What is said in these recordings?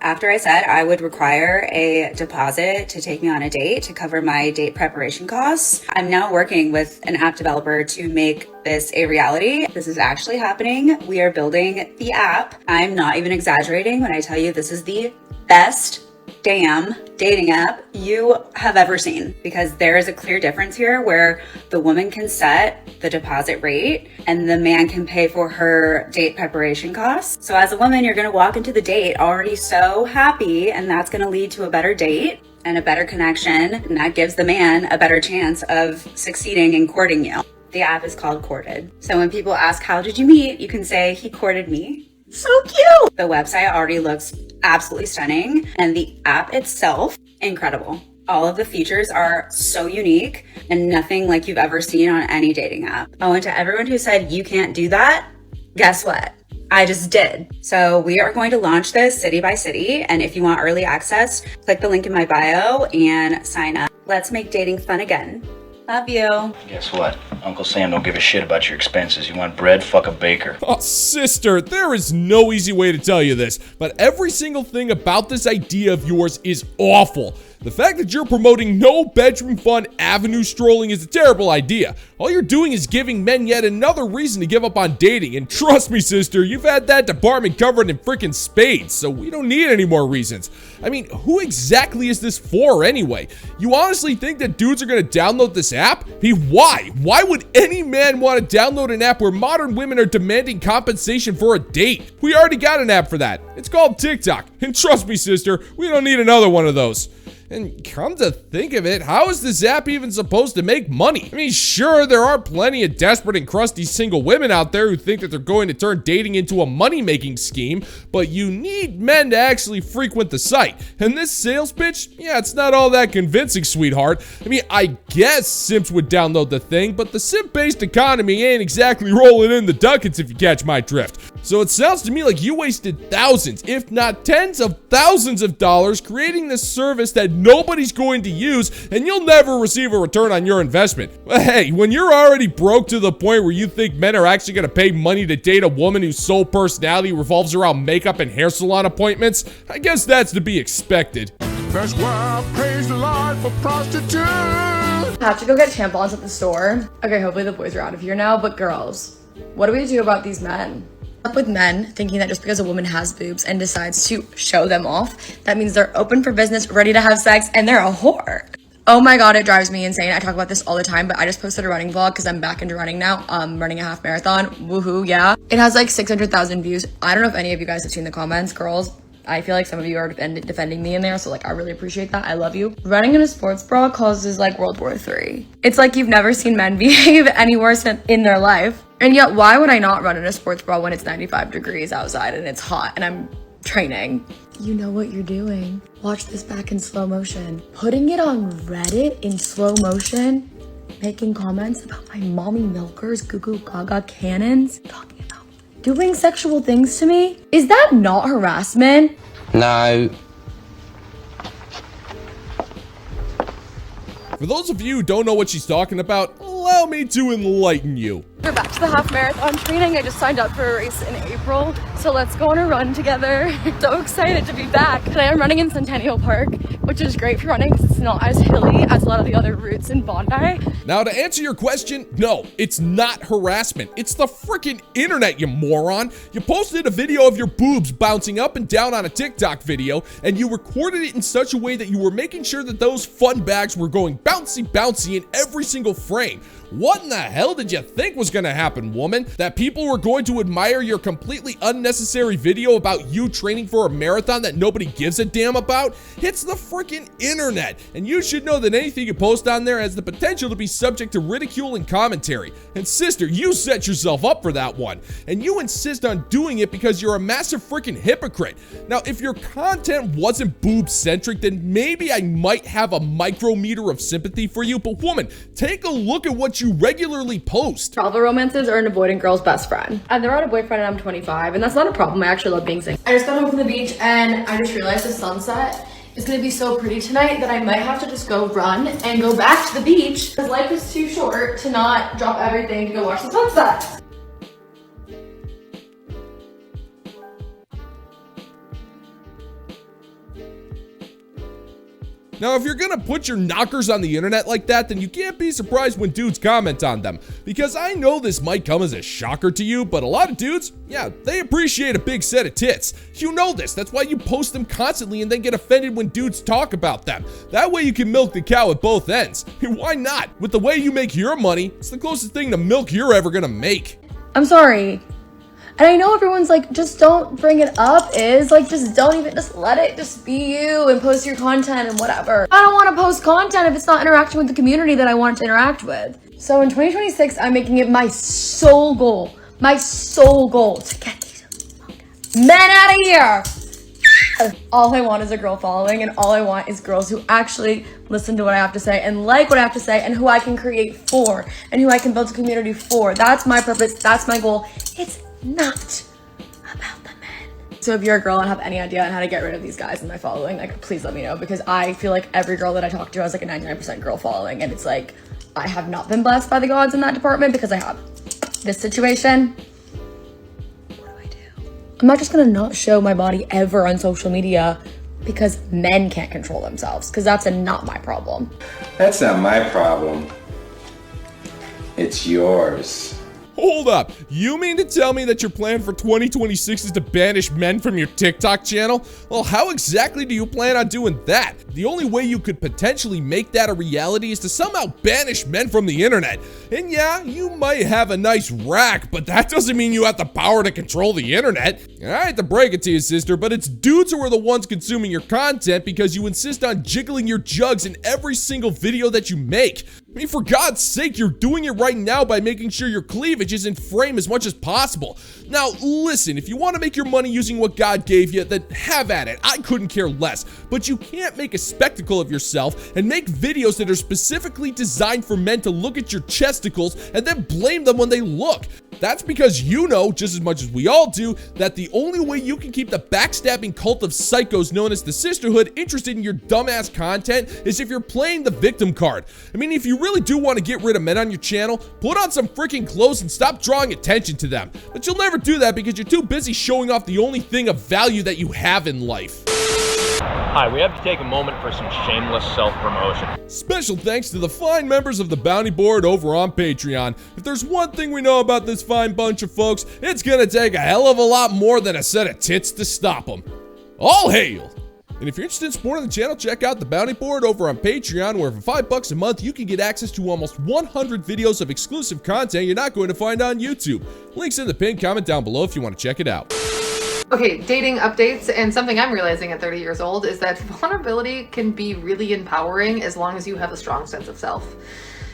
After I said I would require a deposit to take me on a date to cover my date preparation costs, I'm now working with an app developer to make this a reality. This is actually happening. We are building the app. I'm not even exaggerating when I tell you this is the best damn dating app you have ever seen, because there is a clear difference here where the woman can set the deposit rate and the man can pay for her date preparation costs. So as a woman, you're going to walk into the date already so happy, and that's going to lead to a better date and a better connection, and that gives the man a better chance of succeeding in courting you. The app is called Courted. So when people ask, how did you meet? You can say, he courted me. So cute. The website already looks absolutely stunning, and the app itself, incredible. All of the features are so unique and nothing like you've ever seen on any dating app. Oh, and to everyone who said you can't do that, guess what? I just did. So we are going to launch this city by city, and if you want early access, click the link in my bio and sign up. Let's make dating fun again. Love you. Guess what? Uncle Sam don't give a shit about your expenses. You want bread? Fuck a baker. Oh, sister, there is no easy way to tell you this, but every single thing about this idea of yours is awful. The fact that you're promoting no bedroom fun avenue strolling is a terrible idea. All you're doing is giving men yet another reason to give up on dating. And trust me, sister, you've had that department covered in freaking spades, so we don't need any more reasons. I mean, who exactly is this for anyway? You honestly think that dudes are gonna download this app? I mean, why? Why would any man want to download an app where modern women are demanding compensation for a date? We already got an app for that. It's called TikTok. And trust me, sister, we don't need another one of those. And come to think of it, how is this app even supposed to make money? I mean, sure, there are plenty of desperate and crusty single women out there who think that they're going to turn dating into a money-making scheme, but you need men to actually frequent the site. And this sales pitch, yeah, it's not all that convincing, sweetheart. I mean, I guess simps would download the thing, but the simp-based economy ain't exactly rolling in the ducats if you catch my drift. So it sounds to me like you wasted thousands, if not tens of thousands of dollars creating this service that nobody's going to use, and you'll never receive a return on your investment. But hey, when you're already broke to the point where you think men are actually going to pay money to date a woman whose sole personality revolves around makeup and hair salon appointments, I guess that's to be expected. That's why I praise the Lord for prostitutes. I have to go get tampons at the store. Okay, hopefully the boys are out of here now, but girls, what do we do about these men? Up with men thinking that just because a woman has boobs and decides to show them off, that means they're open for business, ready to have sex, and they're a whore. Oh my god, it drives me insane. I talk about this all the time, but I just posted a running vlog because I'm back into running now. Running a half marathon. Woohoo, yeah. It has like 600,000 views. I don't know if any of you guys have seen the comments, girls. I feel like some of you are defending me in there, so like I really appreciate that. I love you. Running in a sports bra causes like World War III. It's like you've never seen men behave any worse in their life. And yet, why would I not run in a sports bra when it's 95 degrees outside and it's hot and I'm training? You know what you're doing. Watch this back in slow motion. Putting it on Reddit in slow motion, making comments about my mommy milkers, goo goo gaga cannons, talking about doing sexual things to me. Is that not harassment? No. For those of you who don't know what she's talking about, allow me to enlighten you. We're back to the half marathon training. I just signed up for a race in April, so let's go on a run together. So excited to be back. Today I'm running in Centennial Park, which is great for running because it's not as hilly as a lot of the other routes in Bondi. Now, to answer your question, no, it's not harassment. It's the freaking internet, you moron. You posted a video of your boobs bouncing up and down on a TikTok video, and you recorded it in such a way that you were making sure that those fun bags were going bouncy in every single frame. What in the hell did you think was gonna happen, woman? That people were going to admire your completely unnecessary video about you training for a marathon that nobody gives a damn about? It's the freaking internet, and you should know that anything you post on there has the potential to be subject to ridicule and commentary. And sister, you set yourself up for that one, and you insist on doing it because you're a massive freaking hypocrite. Now, if your content wasn't boob-centric, then maybe I might have a micrometer of sympathy for you, but woman, take a look at what you regularly post. Travel romances are an avoidant girl's best friend. I've never had a boyfriend and I'm 25, and that's not a problem. I actually love being single. I just got home from the beach and I just realized the sunset is gonna be so pretty tonight that I might have to just go run and go back to the beach because life is too short to not drop everything to go watch the sunset. Now, if you're gonna put your knockers on the internet like that, then you can't be surprised when dudes comment on them. Because I know this might come as a shocker to you, but a lot of dudes, yeah, they appreciate a big set of tits. You know this, that's why you post them constantly and then get offended when dudes talk about them. That way you can milk the cow at both ends. Why not? With the way you make your money, it's the closest thing to milk you're ever gonna make. I'm sorry. And I know everyone's like, just don't bring it up, just don't even, just let it just be you and post your content and whatever. I don't want to post content if it's not interacting with the community that I want to interact with. So in 2026, I'm making it my sole goal to get these men out of here. All I want is a girl following, and all I want is girls who actually listen to what I have to say and like what I have to say and who I can create for and who I can build a community for. That's my purpose. That's my goal. It's not about the men. So if you're a girl and have any idea on how to get rid of these guys in my following, like, please let me know, because I feel like every girl that I talk to has like a 99% girl following, and it's like, I have not been blessed by the gods in that department because I have this situation. I'm not just gonna not show my body ever on social media because men can't control themselves, because that's not my problem. That's not my problem. It's yours. Hold up, you mean to tell me that your plan for 2026 is to banish men from your TikTok channel? Well, how exactly do you plan on doing that? The only way you could potentially make that a reality is to somehow banish men from the internet. And yeah, you might have a nice rack, but that doesn't mean you have the power to control the internet. I hate to break it to you, sister, but it's dudes who are the ones consuming your content because you insist on jiggling your jugs in every single video that you make. I mean, for God's sake, you're doing it right now by making sure your cleavage is in frame as much as possible. Now, listen, if you want to make your money using what God gave you, then have at it. I couldn't care less. But you can't make a spectacle of yourself and make videos that are specifically designed for men to look at your chesticles and then blame them when they look. That's because you know, just as much as we all do, that the only way you can keep the backstabbing cult of psychos known as the Sisterhood interested in your dumbass content is if you're playing the victim card. I mean, if you really do want to get rid of men on your channel, put on some freaking clothes and stop drawing attention to them. But you'll never do that because you're too busy showing off the only thing of value that you have in life. Hi, we have to take a moment for some shameless self-promotion. Special thanks to the fine members of the Bounty Board over on Patreon. If there's one thing we know about this fine bunch of folks, it's gonna take a hell of a lot more than a set of tits to stop them. All hail! And if you're interested in supporting the channel, check out the Bounty Board over on Patreon, where for $5 a month, you can get access to almost 100 videos of exclusive content you're not going to find on YouTube. Links in the pinned comment down below if you want to check it out. Okay, dating updates, and something I'm realizing at 30 years old is that vulnerability can be really empowering as long as you have a strong sense of self.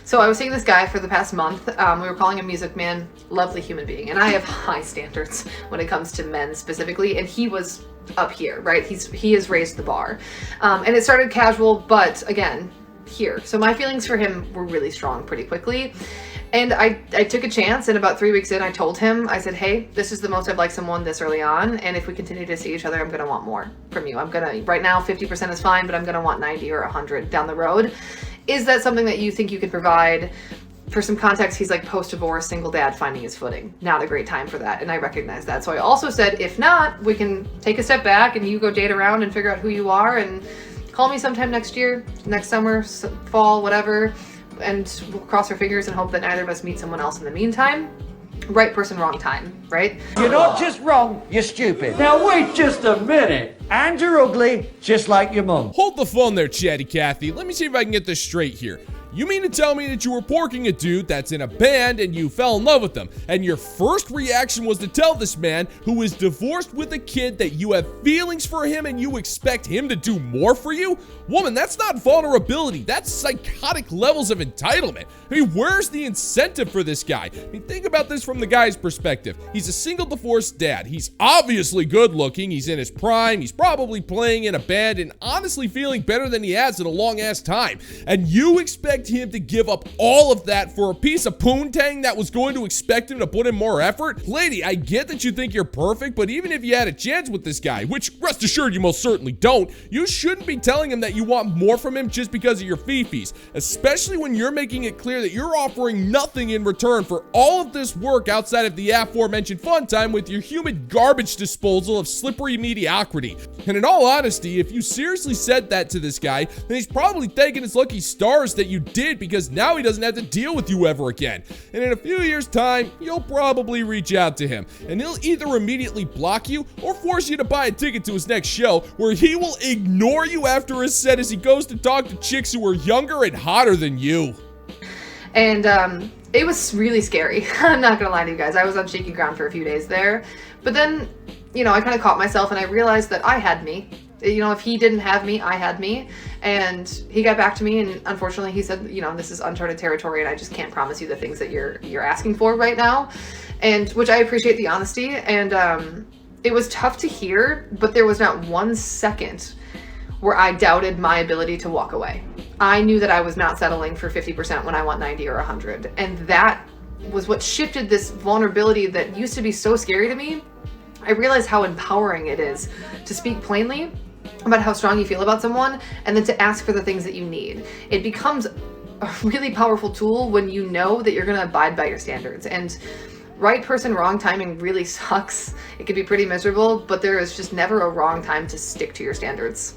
So I was seeing this guy for the past month. We were calling him Music Man, lovely human being, and I have high standards when it comes to men specifically, and he was up here, right? He has raised the bar. And it started casual, but again, here. So my feelings for him were really strong pretty quickly. And I took a chance, and about 3 weeks in, I told him, I said, hey, this is the most I've liked someone this early on, and if we continue to see each other, I'm gonna want more from you. Right now, 50% is fine, but I'm gonna want 90 or 100 down the road. Is that something that you think you could provide? For some context, he's like post-divorce, single dad, finding his footing. Not a great time for that, and I recognize that. So I also said, if not, we can take a step back, and you go date around and figure out who you are, and call me sometime next year, next summer, fall, whatever, and we'll cross our fingers and hope that neither of us meet someone else in the meantime. Right person, wrong time, right? You're not just wrong, you're stupid. Now wait just a minute. And you're ugly, just like your mum. Hold the phone there, Chatty Cathy. Let me see if I can get this straight here. You mean to tell me that you were porking a dude that's in a band and you fell in love with him, and your first reaction was to tell this man who is divorced with a kid that you have feelings for him and you expect him to do more for you? Woman, that's not vulnerability. That's psychotic levels of entitlement. I mean, where's the incentive for this guy? I mean, think about this from the guy's perspective. He's a single divorced dad. He's obviously good looking. He's in his prime. He's probably playing in a band and honestly feeling better than he has in a long ass time. And you expect expect him to give up all of that for a piece of poontang that was going to expect him to put in more effort? Lady, I get that you think you're perfect, but even if you had a chance with this guy, which rest assured you most certainly don't, you shouldn't be telling him that you want more from him just because of your fifis, especially when you're making it clear that you're offering nothing in return for all of this work outside of the aforementioned fun time with your humid garbage disposal of slippery mediocrity. And in all honesty, if you seriously said that to this guy, then he's probably thanking his lucky stars that you did, because now he doesn't have to deal with you ever again. And in a few years' time, you'll probably reach out to him, and he'll either immediately block you or force you to buy a ticket to his next show, where he will ignore you after his set as he goes to talk to chicks who are younger and hotter than you. And it was really scary. I'm not gonna lie to you guys. I was on shaky ground for a few days there. But then, you know, I kind of caught myself and I realized that I had me. You know, if he didn't have me, I had me. And he got back to me, and unfortunately he said, you know, this is uncharted territory and I just can't promise you the things that you're asking for right now. And which I appreciate the honesty. And it was tough to hear, but there was not 1 second where I doubted my ability to walk away. I knew that I was not settling for 50% when I want 90 or 100. And that was what shifted this vulnerability that used to be so scary to me. I realized how empowering it is to speak plainly about how strong you feel about someone, and then to ask for the things that you need. It becomes a really powerful tool when you know that you're gonna abide by your standards. And right person, wrong timing really sucks. It can be pretty miserable, but there is just never a wrong time to stick to your standards.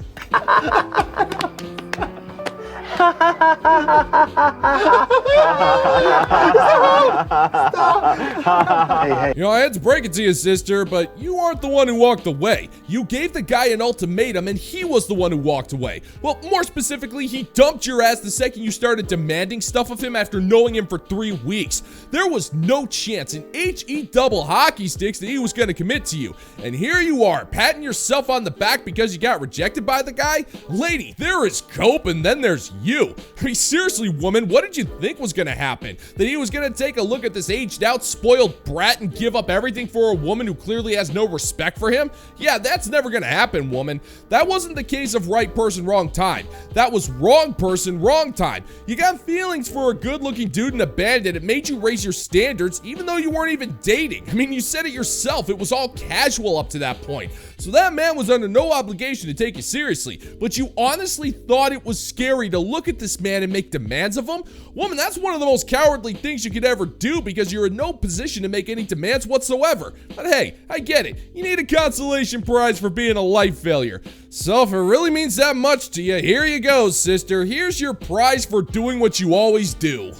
You know, I had to break it to you, sister, but you aren't the one who walked away. You gave the guy an ultimatum, and he was the one who walked away. Well, more specifically, he dumped your ass the second you started demanding stuff of him after knowing him for 3 weeks. There was no chance in HE double hockey sticks that he was going to commit to you. And here you are, patting yourself on the back because you got rejected by the guy? Lady, there is Cope, and then there's you. I mean, seriously, woman, what did you think was gonna happen? That he was gonna take a look at this aged out, spoiled brat and give up everything for a woman who clearly has no respect for him? Yeah, that's never gonna happen, woman. That wasn't the case of right person, wrong time. That was wrong person, wrong time. You got feelings for a good-looking dude in a band, and it made you raise your standards even though you weren't even dating. I mean, you said it yourself. It was all casual up to that point. So that man was under no obligation to take you seriously, but you honestly thought it was scary to look at this man and make demands of him? Woman, that's one of the most cowardly things you could ever do, because you're in no position to make any demands whatsoever. But hey, I get it. You need a consolation prize for being a life failure. So if it really means that much to you, here you go, sister. Here's your prize for doing what you always do.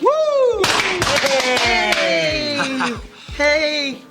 Woo! Hey! Hey!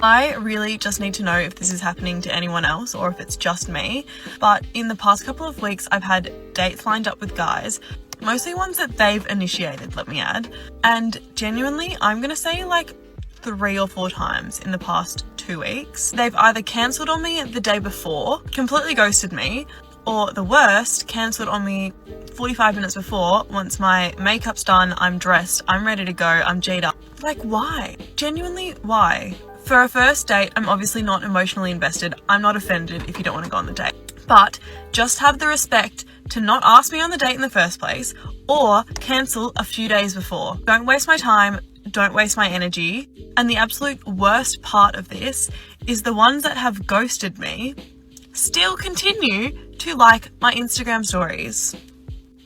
I really just need to know if this is happening to anyone else or if it's just me, but in the past couple of weeks I've had dates lined up with guys, mostly ones that they've initiated, let me add, and genuinely I'm gonna say like 3 or 4 times in the past 2 weeks. They've either cancelled on me the day before, completely ghosted me, or the worst, cancelled on me 45 minutes before. Once my makeup's done, I'm dressed, I'm ready to go, I'm G'd up. Like, why? Genuinely, why? For a first date, I'm obviously not emotionally invested. I'm not offended if you don't want to go on the date. But just have the respect to not ask me on the date in the first place, or cancel a few days before. Don't waste my time, don't waste my energy. And the absolute worst part of this is the ones that have ghosted me still continue to like my Instagram stories.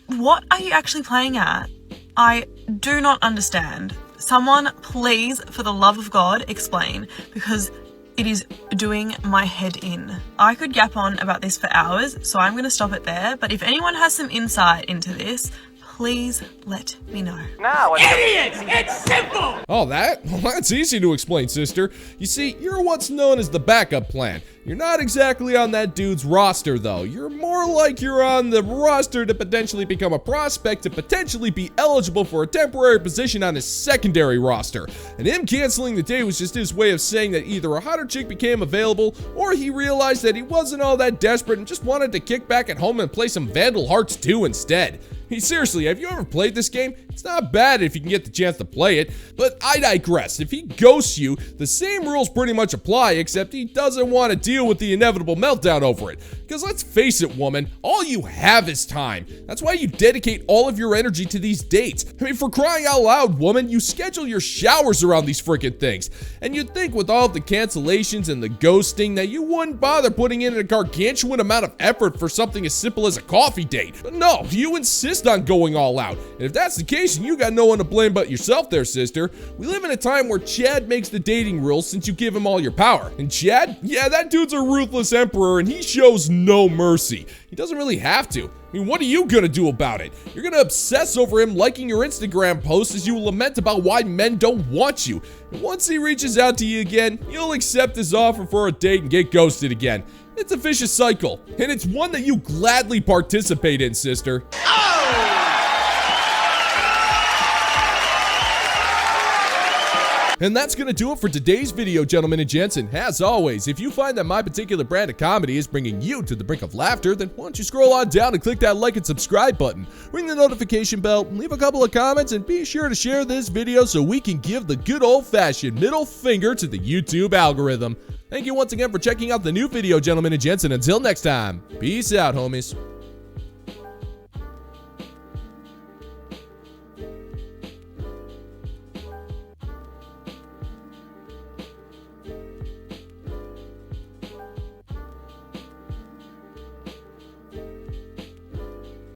What are you actually playing at? I do not understand. Someone, please, for the love of God, explain, because it is doing my head in. I could yap on about this for hours, so I'm going to stop it there. But if anyone has some insight into this, please let me know. Now, idiots! It's simple! Oh, that? Well, that's easy to explain, sister. You see, you're what's known as the backup plan. You're not exactly on that dude's roster, though. You're more like you're on the roster to potentially become a prospect to potentially be eligible for a temporary position on his secondary roster. And him canceling the date was just his way of saying that either a hotter chick became available, or he realized that he wasn't all that desperate and just wanted to kick back at home and play some Vandal Hearts 2 instead. mean, seriously, have you ever played this game? It's not bad if you can get the chance to play it, but I digress. If he ghosts you, the same rules pretty much apply, except he doesn't want to deal with the inevitable meltdown over it. Because let's face it, woman, all you have is time. That's why you dedicate all of your energy to these dates. I mean, for crying out loud, woman, you schedule your showers around these freaking things. And you'd think with all of the cancellations and the ghosting that you wouldn't bother putting in a gargantuan amount of effort for something as simple as a coffee date. But no, you insist on going all out. And if that's the case, you got no one to blame but yourself there, sister. We live in a time where Chad makes the dating rules since you give him all your power. And Chad? Yeah, that dude's a ruthless emperor and he shows no mercy. He doesn't really have to. I mean, what are you gonna do about it? You're gonna obsess over him liking your Instagram posts as you lament about why men don't want you. And once he reaches out to you again, you'll accept his offer for a date and get ghosted again. It's a vicious cycle, and it's one that you gladly participate in, sister. And that's gonna do it for today's video, gentlemen and gents. And as always, if you find that my particular brand of comedy is bringing you to the brink of laughter, then why don't you scroll on down and click that like and subscribe button, ring the notification bell, leave a couple of comments, and be sure to share this video so we can give the good old-fashioned middle finger to the YouTube algorithm. Thank you once again for checking out the new video, gentlemen and gents, and until next time, peace out, homies.